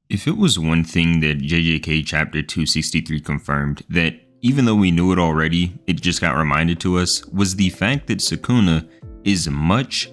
If it was one thing that JJK chapter 263 confirmed, that even though we knew it already, it just got reminded to us, was the fact that Sukuna is much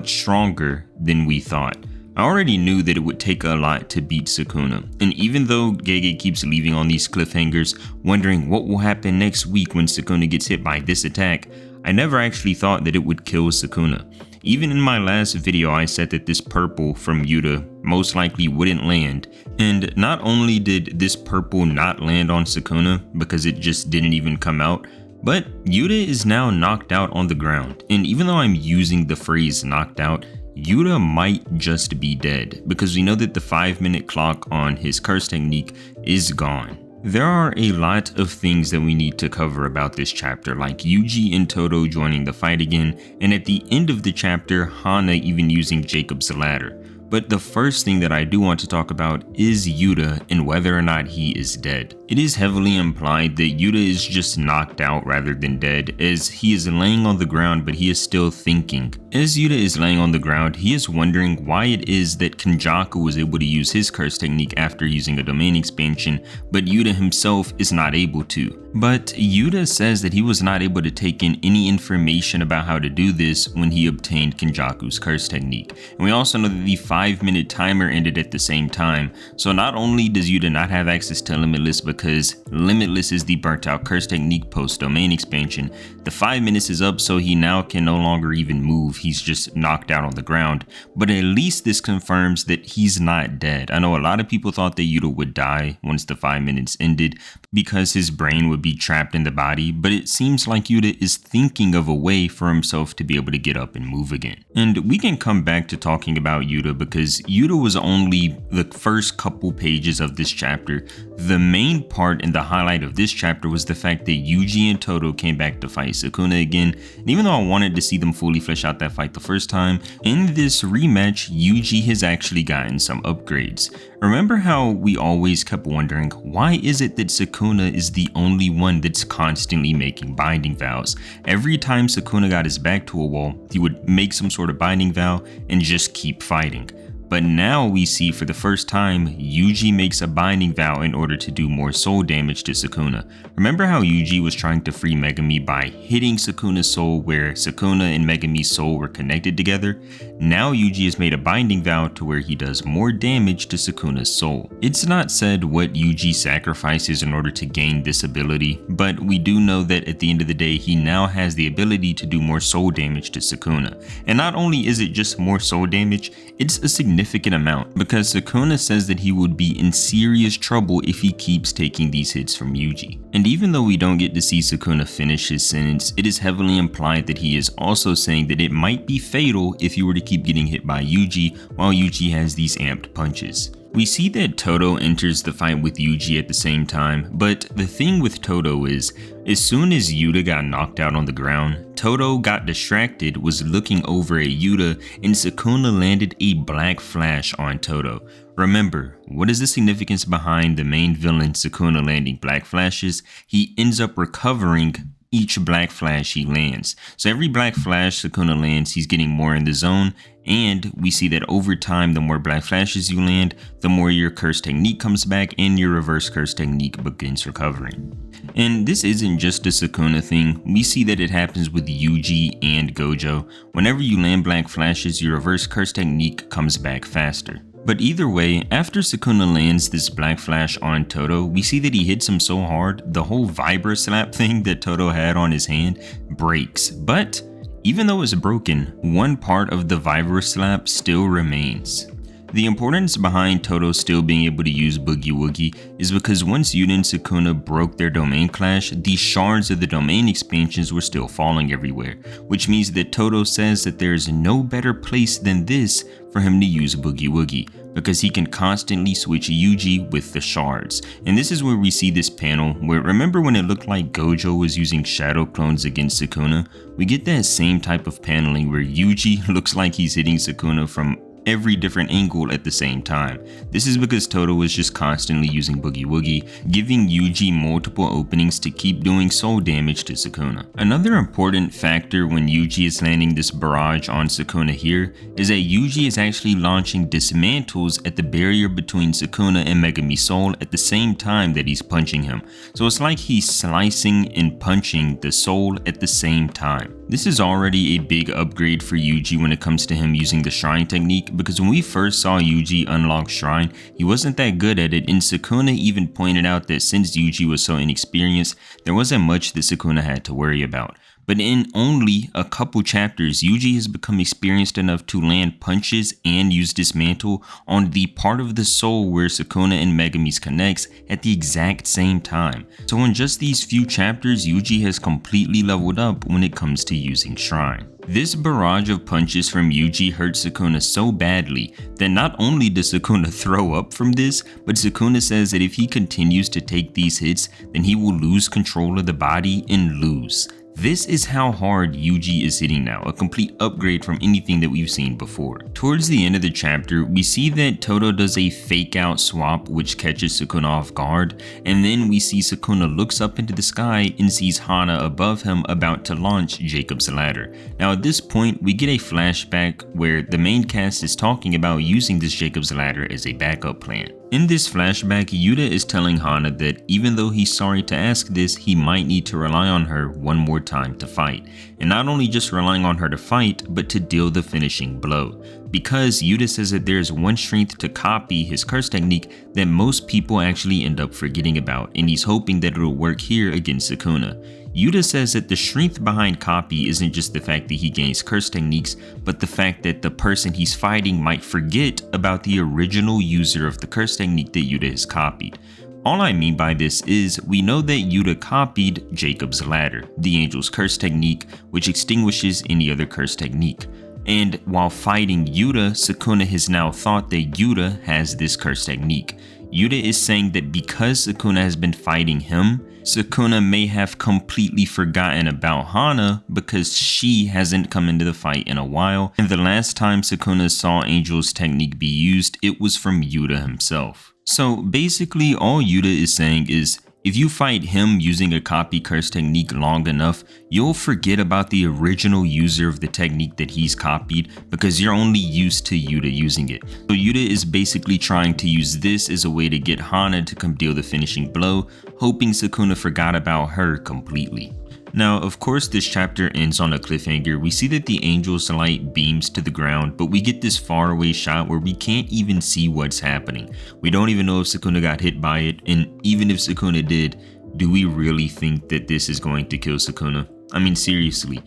stronger than we thought. I already knew that it would take a lot to beat Sukuna, and even though Gege keeps leaving on these cliffhangers, wondering what will happen next week when Sukuna gets hit by this attack, I never actually thought that it would kill Sukuna. Even in my last video, I said that this purple from Yuta most likely wouldn't land, and not only did this purple not land on Sukuna because it just didn't even come out, but Yuta is now knocked out on the ground, and even though I'm using the phrase knocked out, Yuta might just be dead because we know that the 5-minute clock on his curse technique is gone. There are a lot of things that we need to cover about this chapter, like Yuji and Todo joining the fight again, and at the end of the chapter, Hana even using Jacob's ladder. But the first thing that I do want to talk about is Yuta and whether or not he is dead. It is heavily implied that Yuta is just knocked out rather than dead, as he is laying on the ground but he is still thinking. As Yuta is laying on the ground, he is wondering why it is that Kenjaku was able to use his curse technique after using a domain expansion, but Yuta himself is not able to. But Yuta says that he was not able to take in any information about how to do this when he obtained Kenjaku's curse technique. And we also know that the 5-minute timer ended at the same time, so not only does Yuta not have access to Limitless because Limitless is the burnt out curse technique post domain expansion, the 5 minutes is up so he now can no longer even move, he's just knocked out on the ground, but at least this confirms that he's not dead. I know a lot of people thought that Yuta would die once the 5 minutes ended because his brain would be trapped in the body, but it seems like Yuta is thinking of a way for himself to be able to get up and move again. And we can come back to talking about Yuta because Yuta was only the first couple pages of this chapter. The main part and the highlight of this chapter was the fact that Yuji and Todo came back to fight Sukuna again, and even though I wanted to see them fully flesh out that fight the first time, in this rematch, Yuji has actually gotten some upgrades. Remember how we always kept wondering, why is it that Sukuna is the only one that's constantly making binding vows? Every time Sukuna got his back to a wall, he would make some sort of binding vow and just keep fighting. But now we see for the first time, Yuji makes a binding vow in order to do more soul damage to Sukuna. Remember how Yuji was trying to free Megami by hitting Sukuna's soul where Sukuna and Megami's soul were connected together? Now Yuji has made a binding vow to where he does more damage to Sukuna's soul. It's not said what Yuji sacrifices in order to gain this ability, but we do know that at the end of the day, he now has the ability to do more soul damage to Sukuna. And not only is it just more soul damage, it's a significant amount because Sukuna says that he would be in serious trouble if he keeps taking these hits from Yuji. And even though we don't get to see Sukuna finish his sentence, it is heavily implied that he is also saying that it might be fatal if he were to keep getting hit by Yuji while Yuji has these amped punches. We see that Todo enters the fight with Yuji at the same time, but the thing with Todo is, as soon as Yuta got knocked out on the ground, Todo got distracted, was looking over at Yuta, and Sukuna landed a black flash on Todo. Remember, what is the significance behind the main villain Sukuna landing black flashes? He ends up recovering each black flash he lands. So every black flash Sukuna lands, he's getting more in the zone, and we see that over time, the more black flashes you land, the more your curse technique comes back and your reverse curse technique begins recovering. And this isn't just a Sukuna thing, we see that it happens with Yuji and Gojo. Whenever you land black flashes, your reverse curse technique comes back faster. But either way, after Sukuna lands this black flash on Todo, we see that he hits him so hard, the whole vibra slap thing that Todo had on his hand breaks. But even though it's broken, one part of the vibra slap still remains. The importance behind Todo still being able to use Boogie Woogie is because once Yuta and Sukuna broke their domain clash, the shards of the domain expansions were still falling everywhere, which means that Todo says that there is no better place than this for him to use Boogie Woogie, because he can constantly switch Yuji with the shards. And this is where we see this panel where, remember when it looked like Gojo was using shadow clones against Sukuna? We get that same type of paneling where Yuji looks like he's hitting Sukuna from every different angle at the same time. This is because Todo was just constantly using Boogie Woogie, giving Yuji multiple openings to keep doing soul damage to Sukuna. Another important factor when Yuji is landing this barrage on Sukuna here is that Yuji is actually launching dismantles at the barrier between Sukuna and Megami Soul at the same time that he's punching him. So it's like he's slicing and punching the soul at the same time. This is already a big upgrade for Yuji when it comes to him using the shrine technique, because when we first saw Yuji unlock shrine, he wasn't that good at it, and Sukuna even pointed out that since Yuji was so inexperienced, there wasn't much that Sukuna had to worry about. But in only a couple chapters, Yuji has become experienced enough to land punches and use dismantle on the part of the soul where Sukuna and Megami's connects at the exact same time. So in just these few chapters, Yuji has completely leveled up when it comes to using shrine. This barrage of punches from Yuji hurts Sukuna so badly that not only does Sukuna throw up from this, but Sukuna says that if he continues to take these hits, then he will lose control of the body and lose. This is how hard Yuji is hitting now, a complete upgrade from anything that we've seen before. Towards the end of the chapter, we see that Todo does a fake out swap which catches Sukuna off guard, and then we see Sukuna looks up into the sky and sees Hana above him about to launch Jacob's ladder. Now at this point, we get a flashback where the main cast is talking about using this Jacob's ladder as a backup plan. In this flashback, Yuta is telling Hana that even though he's sorry to ask this, he might need to rely on her one more time to fight. And not only just relying on her to fight, but to deal the finishing blow. Because Yuta says that there is one strength to copy his curse technique that most people actually end up forgetting about, and he's hoping that it'll work here against Sukuna. Yuta says that the strength behind copy isn't just the fact that he gains curse techniques, but the fact that the person he's fighting might forget about the original user of the curse technique that Yuta has copied. All I mean by this is, we know that Yuta copied Jacob's ladder, the angel's curse technique, which extinguishes any other curse technique. And while fighting Yuta, Sukuna has now thought that Yuta has this curse technique. Yuta is saying that because Sukuna has been fighting him, Sukuna may have completely forgotten about Hana because she hasn't come into the fight in a while, and the last time Sukuna saw Angel's technique be used, it was from Yuta himself. So basically all Yuta is saying is, if you fight him using a copy curse technique long enough, you'll forget about the original user of the technique that he's copied because you're only used to Yuta using it. So Yuta is basically trying to use this as a way to get Hana to come deal the finishing blow, hoping Sukuna forgot about her completely. Now, of course, this chapter ends on a cliffhanger. We see that the angel's light beams to the ground, but we get this faraway shot where we can't even see what's happening. We don't even know if Sukuna got hit by it, and even if Sukuna did, do we really think that this is going to kill Sukuna? I mean, seriously,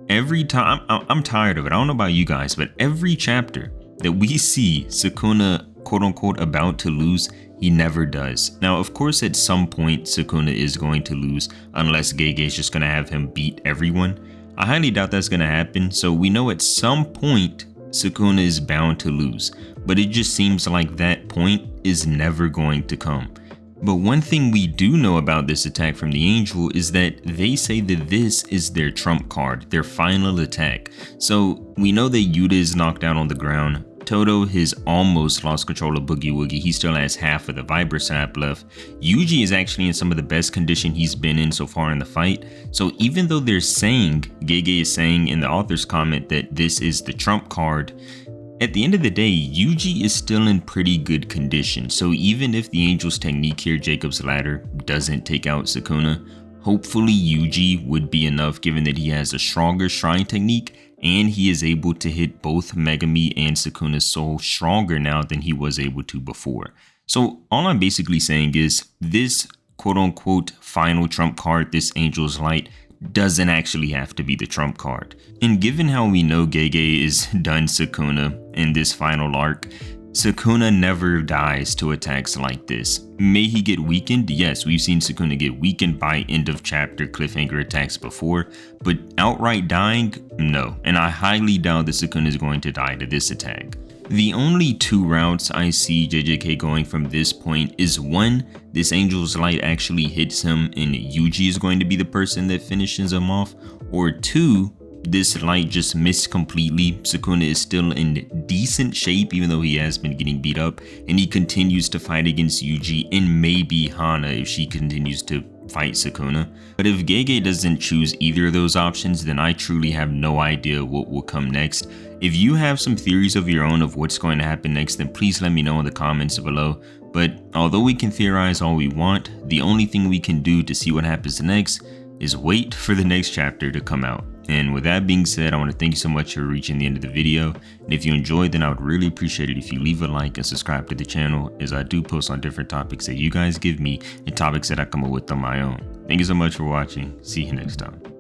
every time, I'm tired of it. I don't know about you guys, but every chapter that we see Sukuna quote unquote about to lose, he never does. Now, of course, at some point, Sukuna is going to lose unless Gege is just going to have him beat everyone. I highly doubt that's going to happen, so we know at some point, Sukuna is bound to lose. But it just seems like that point is never going to come. But one thing we do know about this attack from the Angel is that they say that this is their trump card, their final attack. So we know that Yuta is knocked out on the ground. Todo has almost lost control of Boogie Woogie. He still has half of the Vibra Sap left. Yuji is actually in some of the best condition he's been in so far in the fight. So even though they're saying, Gege is saying in the author's comment that this is the trump card, at the end of the day, Yuji is still in pretty good condition. So even if the Angel's technique here, Jacob's Ladder, doesn't take out Sukuna, hopefully Yuji would be enough given that he has a stronger shrine technique and he is able to hit both Megami and Sukuna's soul stronger now than he was able to before. So all I'm basically saying is this quote unquote final trump card, this Angel's Light, doesn't actually have to be the trump card. And given how we know Gege is done Sukuna in this final arc, Sukuna never dies to attacks like this. May he get weakened? Yes, we've seen Sukuna get weakened by end of chapter cliffhanger attacks before, but outright dying? No, and I highly doubt that Sukuna is going to die to this attack. The only two routes I see JJK going from this point is one, this Angel's Light actually hits him and Yuji is going to be the person that finishes him off, or two, this light just missed completely. Sukuna is still in decent shape even though he has been getting beat up, and he continues to fight against Yuji and maybe Hana if she continues to fight Sukuna. But if Gege doesn't choose either of those options, then I truly have no idea what will come next. If you have some theories of your own of what's going to happen next, then please let me know in the comments below. But although we can theorize all we want, the only thing we can do to see what happens next is wait for the next chapter to come out. And with that being said, I want to thank you so much for reaching the end of the video. And if you enjoyed, then I would really appreciate it if you leave a like and subscribe to the channel, as I do post on different topics that you guys give me and topics that I come up with on my own. Thank you so much for watching. See you next time.